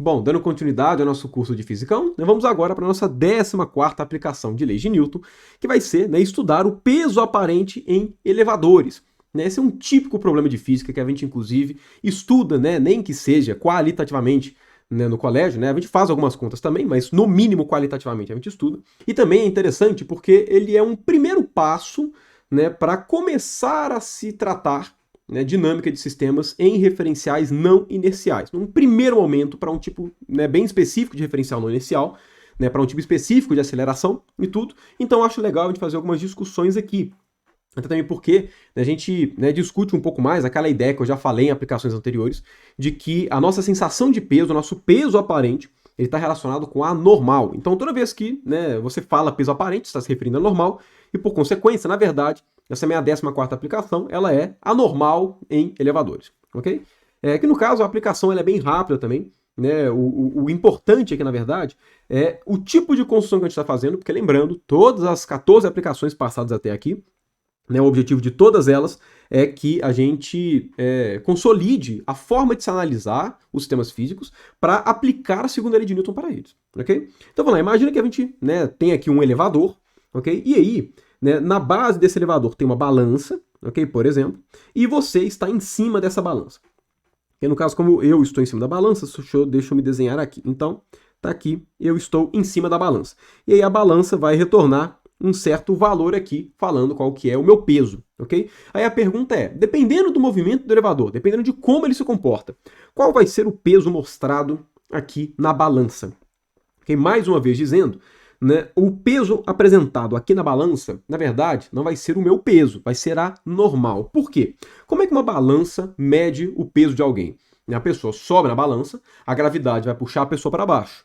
Bom, dando continuidade ao nosso curso de Física 1, vamos agora para a nossa 14ª aplicação de leis de Newton, que vai ser estudar o peso aparente em elevadores. Esse é um típico problema de física que a gente, inclusive, estuda, nem que seja qualitativamente no colégio. A gente faz algumas contas também, mas no mínimo qualitativamente a gente estuda. E também é interessante porque ele é um primeiro passo para começar a se tratar dinâmica de sistemas em referenciais não inerciais. Num primeiro momento, para um tipo bem específico de referencial não inercial, para um tipo específico de aceleração e tudo. Então, acho legal a gente fazer algumas discussões aqui. Até também porque a gente discute um pouco mais aquela ideia que eu já falei em aplicações anteriores, de que a nossa sensação de peso, o nosso peso aparente, ele está relacionado com a normal. Então, toda vez que você fala peso aparente, está se referindo a normal, e por consequência, na verdade, essa minha 14ª aplicação, ela é anormal em elevadores, ok? Que no caso, a aplicação ela é bem rápida também, o importante aqui, na verdade, é o tipo de construção que a gente está fazendo, porque lembrando, todas as 14 aplicações passadas até aqui, o objetivo de todas elas é que a gente consolide a forma de se analisar os sistemas físicos para aplicar a segunda lei de Newton para eles, ok? Então vamos lá, imagina que a gente tem aqui um elevador, ok? E aí, na base desse elevador tem uma balança, ok? Por exemplo, e você está em cima dessa balança. E no caso, como eu estou em cima da balança, deixa eu me desenhar aqui. Então, tá aqui, eu estou em cima da balança. E aí a balança vai retornar um certo valor aqui, falando qual que é o meu peso, ok? Aí a pergunta é, dependendo do movimento do elevador, dependendo de como ele se comporta, qual vai ser o peso mostrado aqui na balança? Okay? Mais uma vez dizendo, o peso apresentado aqui na balança, na verdade, não vai ser o meu peso, vai ser a normal. Por quê? Como é que uma balança mede o peso de alguém? A pessoa sobe na balança, a gravidade vai puxar a pessoa para baixo.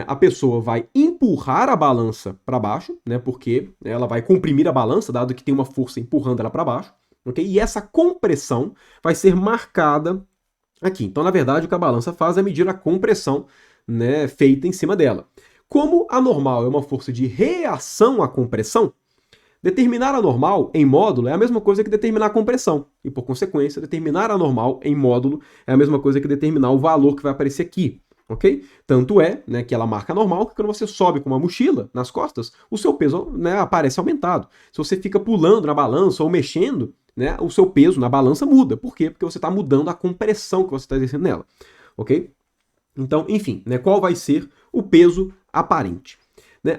A pessoa vai empurrar a balança para baixo, porque ela vai comprimir a balança, dado que tem uma força empurrando ela para baixo, ok? E essa compressão vai ser marcada aqui. Então, na verdade, o que a balança faz é medir a compressão feita em cima dela. Como a normal é uma força de reação à compressão, determinar a normal em módulo é a mesma coisa que determinar a compressão. E, por consequência, determinar a normal em módulo é a mesma coisa que determinar o valor que vai aparecer aqui. Ok? Tanto é que ela marca normal que quando você sobe com uma mochila nas costas, o seu peso aparece aumentado. Se você fica pulando na balança ou mexendo, o seu peso na balança muda. Por quê? Porque você está mudando a compressão que você está exercendo nela. Ok? Então, enfim, qual vai ser o peso aparente?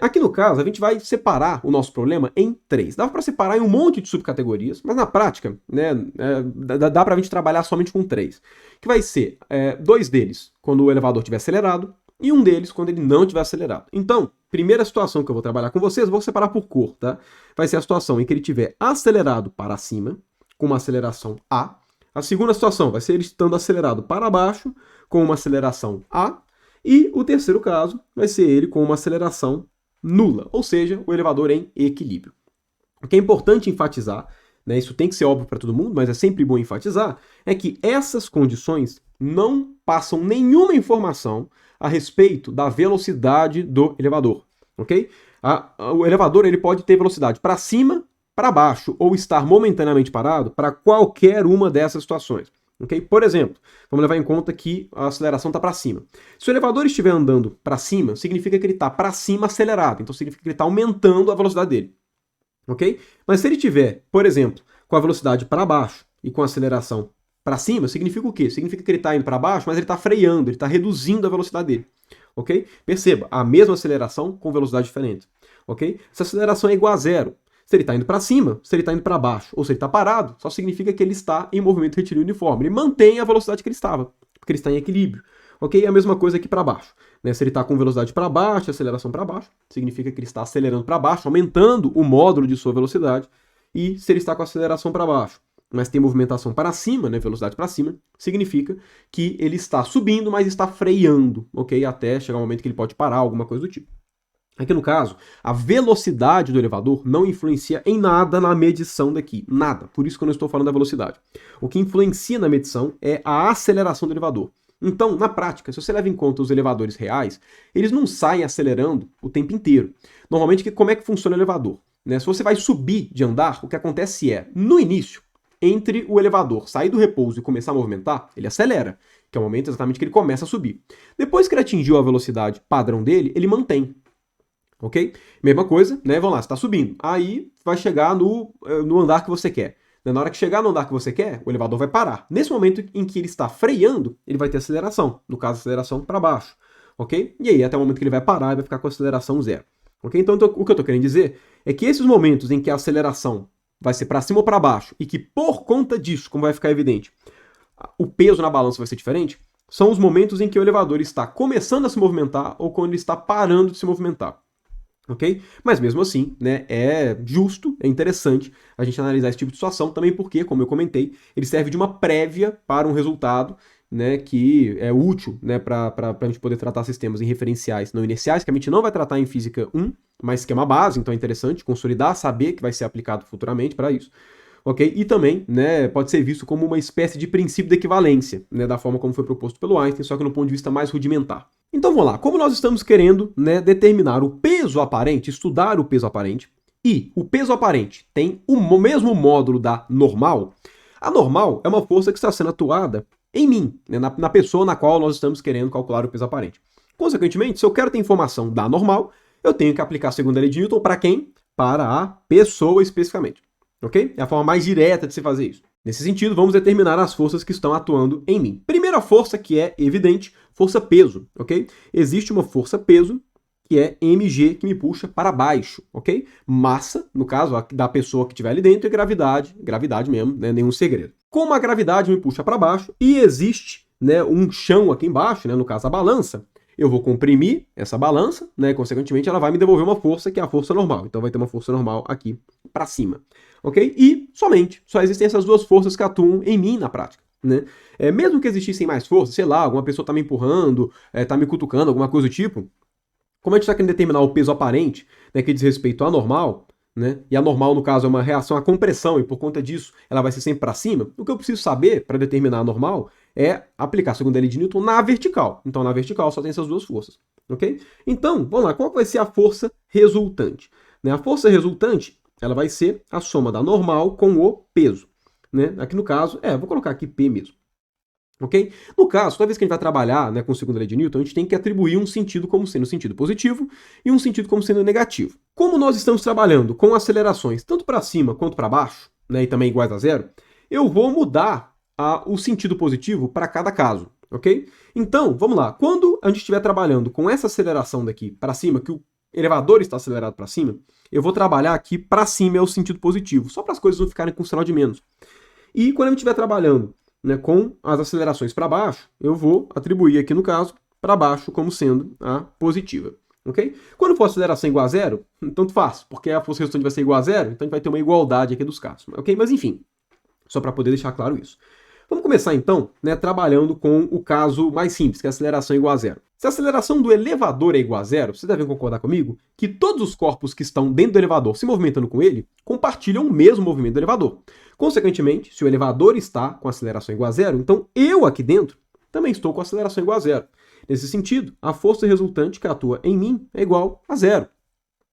Aqui no caso, a gente vai separar o nosso problema em 3. Dá para separar em um monte de subcategorias, mas na prática, dá para a gente trabalhar somente com 3. Que vai ser 2 deles quando o elevador estiver acelerado e um deles quando ele não estiver acelerado. Então, primeira situação que eu vou trabalhar com vocês, vou separar por cor, tá? Vai ser a situação em que ele estiver acelerado para cima, com uma aceleração A. A segunda situação vai ser ele estando acelerado para baixo, com uma aceleração A. E o terceiro caso vai ser ele com uma aceleração nula, ou seja, o elevador em equilíbrio. O que é importante enfatizar, isso tem que ser óbvio para todo mundo, mas é sempre bom enfatizar, é que essas condições não passam nenhuma informação a respeito da velocidade do elevador, ok? O elevador ele pode ter velocidade para cima, para baixo, ou estar momentaneamente parado para qualquer uma dessas situações. Okay? Por exemplo, vamos levar em conta que a aceleração está para cima. Se o elevador estiver andando para cima, significa que ele está para cima acelerado. Então significa que ele está aumentando a velocidade dele. Ok? Mas se ele estiver, por exemplo, com a velocidade para baixo e com a aceleração para cima, significa o quê? Significa que ele está indo para baixo, mas ele está freando, ele está reduzindo a velocidade dele. Ok? Perceba, a mesma aceleração com velocidade diferente. Ok? Essa aceleração é igual a zero. Se ele está indo para cima, se ele está indo para baixo, ou se ele está parado, só significa que ele está em movimento retilíneo uniforme. Ele mantém a velocidade que ele estava, porque ele está em equilíbrio. Ok? A mesma coisa aqui para baixo. Se ele está com velocidade para baixo, aceleração para baixo, significa que ele está acelerando para baixo, aumentando o módulo de sua velocidade. E se ele está com aceleração para baixo, mas tem movimentação para cima, velocidade para cima, significa que ele está subindo, mas está freando, ok? Até chegar um momento que ele pode parar, alguma coisa do tipo. Aqui no caso, a velocidade do elevador não influencia em nada na medição daqui, nada. Por isso que eu não estou falando da velocidade. O que influencia na medição é a aceleração do elevador. Então, na prática, se você leva em conta os elevadores reais, eles não saem acelerando o tempo inteiro. Normalmente, como é que funciona o elevador? Se você vai subir de andar, o que acontece é, no início, entre o elevador sair do repouso e começar a movimentar, ele acelera, que é o momento exatamente que ele começa a subir. Depois que ele atingiu a velocidade padrão dele, ele mantém. Ok? Mesma coisa, né? Vamos lá, você está subindo. Aí vai chegar no andar que você quer. Na hora que chegar no andar que você quer, o elevador vai parar. Nesse momento em que ele está freando, ele vai ter aceleração. No caso, aceleração para baixo. Ok? E aí, até o momento que ele vai parar, ele vai ficar com aceleração zero. Ok? Então, o que eu estou querendo dizer é que esses momentos em que a aceleração vai ser para cima ou para baixo, e que por conta disso, como vai ficar evidente, o peso na balança vai ser diferente, são os momentos em que o elevador está começando a se movimentar ou quando ele está parando de se movimentar. Ok? Mas mesmo assim, né, é justo, é interessante a gente analisar esse tipo de situação, também porque, como eu comentei, ele serve de uma prévia para um resultado, né, que é útil, né, para a gente poder tratar sistemas em referenciais não inerciais, que a gente não vai tratar em Física 1, mas que é uma base, então é interessante consolidar, saber que vai ser aplicado futuramente para isso. Ok? E também, né, pode ser visto como uma espécie de princípio de equivalência, né, da forma como foi proposto pelo Einstein, só que no ponto de vista mais rudimentar. Então vamos lá, como nós estamos querendo, né, determinar o peso aparente, estudar o peso aparente, e o peso aparente tem o mesmo módulo da normal, a normal é uma força que está sendo atuada em mim, né, na pessoa na qual nós estamos querendo calcular o peso aparente. Consequentemente, se eu quero ter informação da normal, eu tenho que aplicar a segunda lei de Newton para quem? Para a pessoa especificamente. Ok? É a forma mais direta de se fazer isso. Nesse sentido, vamos determinar as forças que estão atuando em mim. Primeira força, que é evidente, força-peso, ok? Existe uma força-peso, que é mg, que me puxa para baixo, ok? Massa, no caso, da pessoa que estiver ali dentro, e gravidade mesmo, né? Nenhum segredo. Como a gravidade me puxa para baixo, e existe, né, um chão aqui embaixo, né, no caso a balança, eu vou comprimir essa balança, né? Consequentemente, ela vai me devolver uma força que é a força normal. Então, vai ter uma força normal aqui para cima, ok? E só existem essas duas forças que atuam em mim na prática, né? Mesmo que existissem mais forças, sei lá, alguma pessoa está me empurrando, está me cutucando, alguma coisa do tipo, como a gente está querendo determinar o peso aparente, né, que diz respeito à normal, né? E a normal, no caso, é uma reação à compressão, e por conta disso ela vai ser sempre para cima, o que eu preciso saber para determinar a normal é aplicar a segunda lei de Newton na vertical. Então, na vertical só tem essas duas forças, ok? Então, vamos lá, qual vai ser a força resultante? Né? A força resultante, ela vai ser a soma da normal com o peso. Né? Aqui no caso, vou colocar aqui P mesmo. Ok? No caso, toda vez que a gente vai trabalhar, né, com a segunda lei de Newton, a gente tem que atribuir um sentido como sendo sentido positivo e um sentido como sendo negativo. Como nós estamos trabalhando com acelerações tanto para cima quanto para baixo, né, e também iguais a zero, eu vou mudar o sentido positivo para cada caso, ok? Então, vamos lá. Quando a gente estiver trabalhando com essa aceleração daqui para cima, que o elevador está acelerado para cima, eu vou trabalhar aqui para cima é o sentido positivo, só para as coisas não ficarem com sinal de menos. E quando a gente estiver trabalhando, né, com as acelerações para baixo, eu vou atribuir aqui no caso para baixo como sendo a positiva. Ok? Quando for aceleração igual a zero, tanto faz, porque a força resultante vai ser igual a zero, então a gente vai ter uma igualdade aqui dos casos. Ok? Mas enfim, só para poder deixar claro isso. Vamos começar então, né, trabalhando com o caso mais simples, que é a aceleração igual a zero. Se a aceleração do elevador é igual a zero, vocês devem concordar comigo que todos os corpos que estão dentro do elevador se movimentando com ele compartilham o mesmo movimento do elevador. Consequentemente, se o elevador está com aceleração igual a zero, então eu aqui dentro também estou com aceleração igual a zero. Nesse sentido, a força resultante que atua em mim é igual a zero.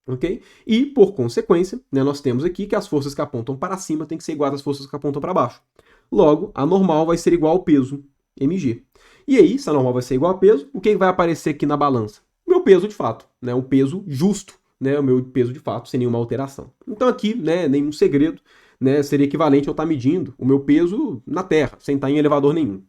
Ok? E, por consequência, né, nós temos aqui que as forças que apontam para cima têm que ser iguais às forças que apontam para baixo. Logo, a normal vai ser igual ao peso, mg. E aí, se a normal vai ser igual a peso, o que vai aparecer aqui na balança? Meu peso de fato, né? Um peso justo, né? O meu peso de fato, sem nenhuma alteração. Então aqui, né, nenhum segredo, né, seria equivalente eu estar medindo o meu peso na Terra, sem estar em elevador nenhum.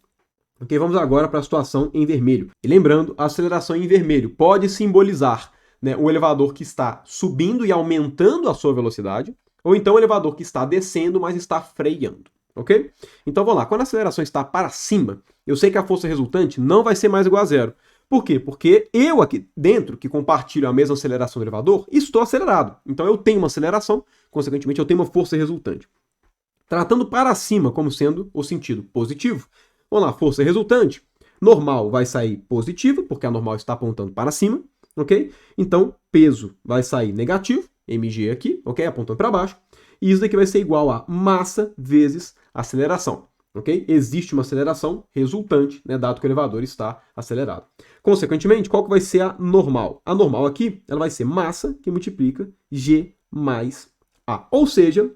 Ok, vamos agora para a situação em vermelho. E lembrando, a aceleração em vermelho pode simbolizar, né, o elevador que está subindo e aumentando a sua velocidade, ou então o elevador que está descendo, mas está freando. Ok? Então vamos lá, quando a aceleração está para cima, eu sei que a força resultante não vai ser mais igual a zero. Por quê? Porque eu aqui dentro, que compartilho a mesma aceleração do elevador, estou acelerado. Então eu tenho uma aceleração, consequentemente eu tenho uma força resultante. Tratando para cima como sendo o sentido positivo, vamos lá, força resultante, normal vai sair positivo, porque a normal está apontando para cima, ok? Então peso vai sair negativo, mg aqui, ok? Apontando para baixo. E isso daqui vai ser igual a massa vezes aceleração, ok? Existe uma aceleração resultante, né, dado que o elevador está acelerado. Consequentemente, qual que vai ser a normal? A normal aqui, ela vai ser massa que multiplica g mais a. Ou seja,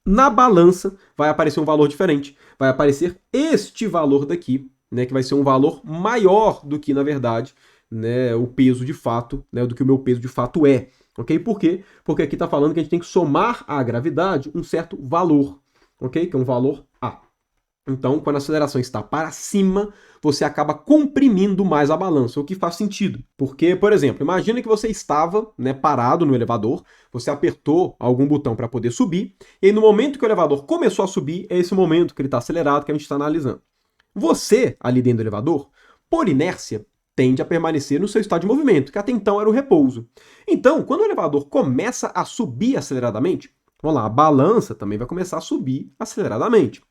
Na balança vai aparecer um valor diferente. Vai aparecer este valor daqui, né, que vai ser um valor maior do que, na verdade, né, o peso de fato, né, do que o meu peso de fato é. Ok? Por quê? Porque aqui está falando que a gente tem que somar à gravidade um certo valor, ok? Que é um valor A. Então, quando a aceleração está para cima, você acaba comprimindo mais a balança, o que faz sentido. Porque, por exemplo, imagina que você estava, né, parado no elevador, você apertou algum botão para poder subir, e aí no momento que o elevador começou a subir, é esse momento que ele está acelerado que a gente está analisando. Você, ali dentro do elevador, por inércia, tende a permanecer no seu estado de movimento, que até então era o repouso. Então, quando o elevador começa a subir aceleradamente, vamos lá, a balança também vai começar a subir aceleradamente.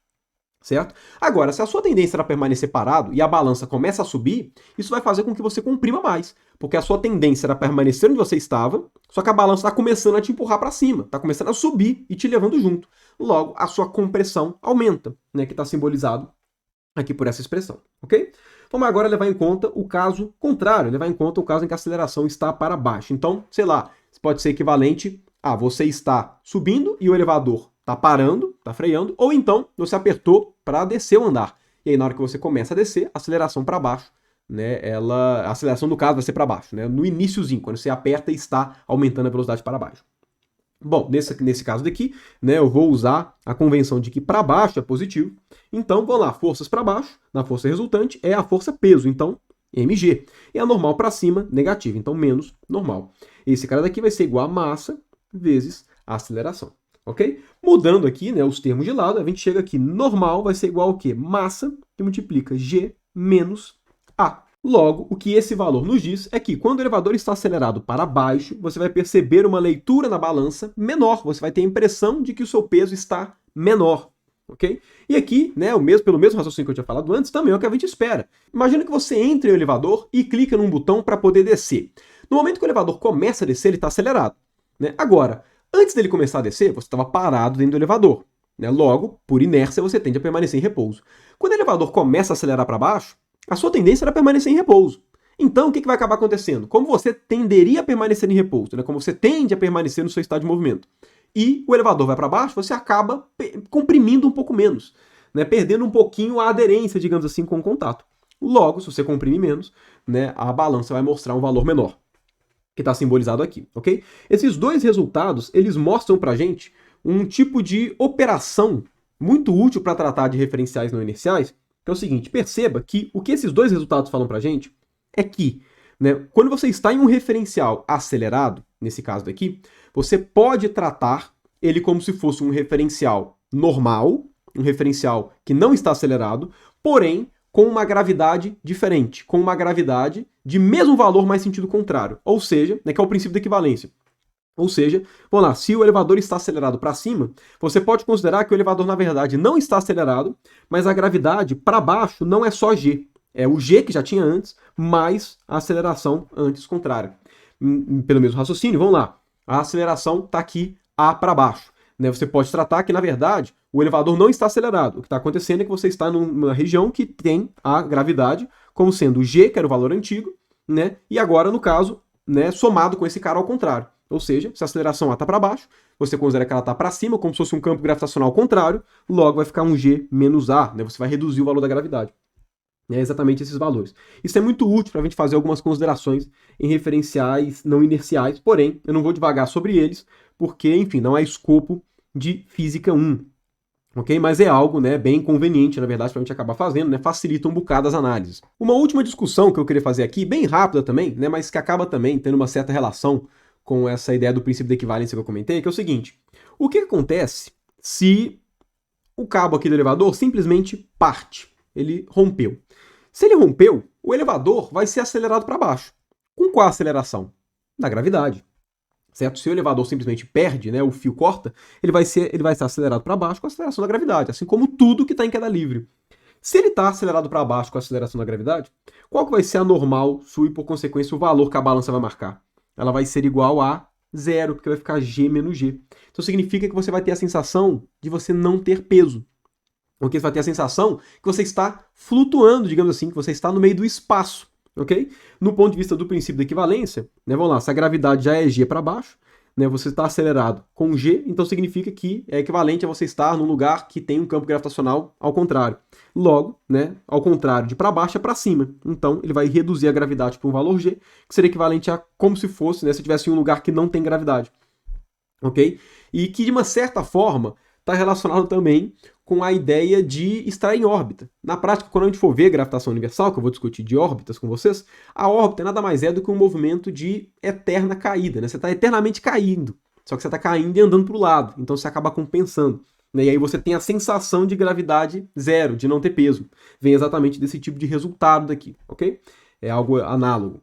Certo? Agora, se a sua tendência era permanecer parado e a balança começa a subir, isso vai fazer com que você comprima mais, porque a sua tendência era permanecer onde você estava, só que a balança está começando a te empurrar para cima, está começando a subir e te levando junto. Logo, a sua compressão aumenta, né, que está simbolizado aqui por essa expressão, ok? Vamos agora levar em conta o caso contrário, levar em conta o caso em que a aceleração está para baixo. Então, sei lá, pode ser equivalente a você está subindo e o elevador está parando, está freando, ou então você apertou para descer o andar. E aí na hora que você começa a descer, a aceleração para baixo, né, a aceleração do caso vai ser para baixo, né, no iniciozinho, quando você aperta e está aumentando a velocidade para baixo. Bom, nesse caso daqui, né, eu vou usar a convenção de que para baixo é positivo. Então, vamos lá, forças para baixo, na força resultante é a força peso, então mg. E a normal para cima, negativa, então menos normal. Esse cara daqui vai ser igual a massa vezes a aceleração, ok? Mudando aqui, né, os termos de lado, a gente chega aqui, normal vai ser igual ao quê? Massa que multiplica g menos a. Logo, o que esse valor nos diz é que quando o elevador está acelerado para baixo, você vai perceber uma leitura na balança menor, você vai ter a impressão de que o seu peso está menor, ok? E aqui, né, pelo mesmo raciocínio que eu tinha falado antes, também é o que a gente espera. Imagina que você entre no elevador e clica num botão para poder descer. No momento que o elevador começa a descer, ele está acelerado, né? Agora, antes dele começar a descer, você estava parado dentro do elevador, né? Logo, por inércia, você tende a permanecer em repouso. Quando o elevador começa a acelerar para baixo, a sua tendência era permanecer em repouso. Então, o que vai acabar acontecendo? Como você tenderia a permanecer em repouso, né? Como você tende a permanecer no seu estado de movimento, e o elevador vai para baixo, você acaba comprimindo um pouco menos, né? Perdendo um pouquinho a aderência, digamos assim, com o contato. Logo, se você comprime menos, né, a balança vai mostrar um valor menor, que está simbolizado aqui, ok? Esses dois resultados, eles mostram para a gente um tipo de operação muito útil para tratar de referenciais não inerciais, que é o seguinte, perceba que o que esses dois resultados falam para a gente é que, né, quando você está em um referencial acelerado, nesse caso daqui, você pode tratar ele como se fosse um referencial normal, um referencial que não está acelerado, porém com uma gravidade diferente, com uma gravidade de mesmo valor, mas sentido contrário. Ou seja, né, que é o princípio da equivalência. Ou seja, vamos lá, se o elevador está acelerado para cima, você pode considerar que o elevador, na verdade, não está acelerado, mas a gravidade para baixo não é só g. É o g que já tinha antes, mais a aceleração antes contrária. Pelo mesmo raciocínio, vamos lá. A aceleração está aqui A para baixo. Né? Você pode tratar que, na verdade, o elevador não está acelerado. O que está acontecendo é que você está numa região que tem a gravidade como sendo g, que era o valor antigo, né? E agora, no caso, né, somado com esse cara ao contrário. Ou seja, se a aceleração A está para baixo, você considera que ela está para cima, como se fosse um campo gravitacional contrário, logo vai ficar um G menos A, né? Você vai reduzir o valor da gravidade. É exatamente esses valores. Isso é muito útil para a gente fazer algumas considerações em referenciais não inerciais, porém, eu não vou devagar sobre eles, porque, enfim, não é escopo de Física 1. Ok? Mas é algo, né, bem conveniente, na verdade, para a gente acabar fazendo, né? Facilita um bocado as análises. Uma última discussão que eu queria fazer aqui, bem rápida também, né, mas que acaba também tendo uma certa relação com essa ideia do princípio da equivalência que eu comentei, que é o seguinte: o que acontece se o cabo aqui do elevador simplesmente parte? Ele rompeu. Se ele rompeu, o elevador vai ser acelerado para baixo. Com qual aceleração? Da gravidade. Certo? Se o elevador simplesmente perde, né, o fio corta, ele vai ser acelerado para baixo com a aceleração da gravidade, assim como tudo que está em queda livre. Se ele está acelerado para baixo com a aceleração da gravidade, qual que vai ser a normal sua e, por consequência, o valor que a balança vai marcar? Ela vai ser igual a zero, porque vai ficar g menos g. Então significa que você vai ter a sensação de você não ter peso. Porque você vai ter a sensação que você está flutuando, digamos assim, que você está no meio do espaço. Ok? No ponto de vista do princípio da equivalência, né, vamos lá, se a gravidade já é g para baixo, né, você está acelerado com G, então significa que é equivalente a você estar num lugar que tem um campo gravitacional ao contrário. Logo, né, ao contrário de para baixo é para cima. Então ele vai reduzir a gravidade para um valor G, que seria equivalente a como se fosse, né, se tivesse em um lugar que não tem gravidade. Ok? E que de uma certa forma está relacionado também com a ideia de estar em órbita. Na prática, quando a gente for ver gravitação universal, que eu vou discutir de órbitas com vocês, a órbita nada mais é do que um movimento de eterna caída, né? Você está eternamente caindo, só que você está caindo e andando para o lado, então você acaba compensando. Né? E aí você tem a sensação de gravidade zero, de não ter peso. Vem exatamente desse tipo de resultado daqui, ok? É algo análogo.